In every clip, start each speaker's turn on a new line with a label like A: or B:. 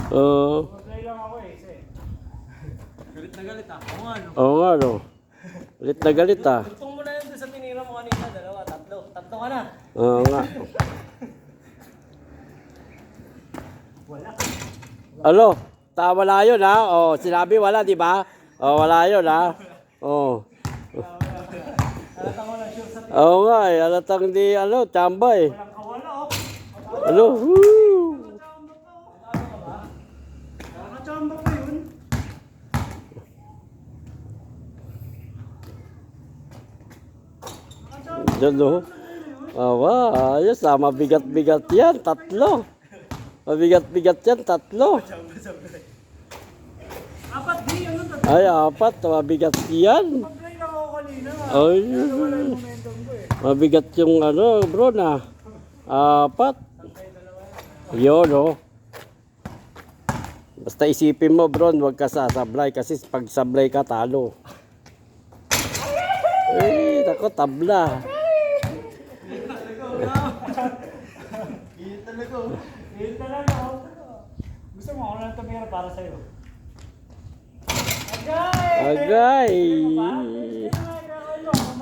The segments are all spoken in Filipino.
A: Mag-play lang ako eh. Galit na galit ah. Oo nga no.
B: Oo nga no. Galit na galit ah.
A: Tugtong mo na yun doon sa tinira mo kanina. Dalawa, tatlo. Tatlo ka na.
B: Oo nga.
A: Wala.
B: Ano? Wala yun ha? Oh, sinabi wala, di ba? Oh, wala yun ha? Oh.
A: Halatang walang sure sa tinira.
B: Oo nga eh. Halatang di, tsamba eh.
A: Walang kawala oh.
B: Ano? Woo!
A: Nakakachamba pa yun.
B: Diyan no? Awa, ayos ah. Mabigat-bigat yan. Tatlo. Mabigat-bigat yan. Tatlo.
A: Apat di, ano tatlo?
B: Ay, apat. Mabigat yan.
A: Mag-play lang ako kanina.
B: Ay,
A: Wala yung momentum ko eh.
B: mabigat yung bro na. Apat. Yun oh. Basta isipin mo bro, huwag ka sasablay kasi pag sablay ka talo. Eh, nako tabla.
A: Hihit talaga oh. Hihit talaga oh. Gusto mo ako lang tumira para sa'yo. Agay!
B: Agay.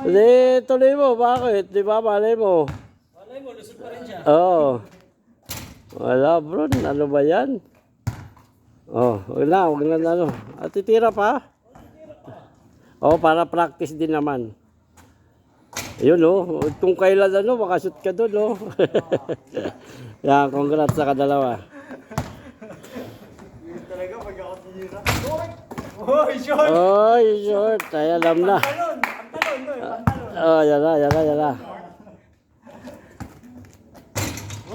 B: Hindi, tuloy mo. Bakit? Di ba malay mo?
A: Malay mo, lusot pa rin siya.
B: Oo. Wala bro, ano ba yan? Oh, wag na ano. At titira pa? Oh, para practice din naman. Ayun oh, kung kailan makashoot ka doon oh. Yan, congrats sa kadalawa.
A: Yun talaga pag ako tinira. Oy, short!
B: Oy, short. Ay, alam na.
A: Pantalon! Pantalon to eh, pantalon.
B: Oh, yan na.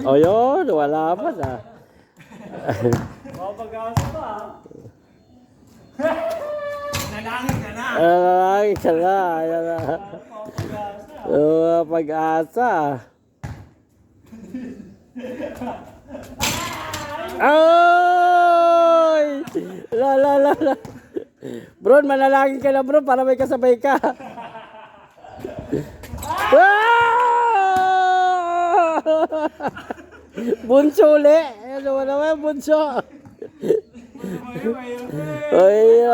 B: Oh, yun. Wala pa na.
A: Mapag-asa pa ah. Nalangin ka na!
B: Ay, sana. Ayan na.
A: Mapag-asa.
B: Pag-asa. Ay! La. Bro, manalangin ka na bro para may kasabay ka. Bunso uli. Ano naman bunso?
A: Ayun, ayun, ayun.
B: Ay,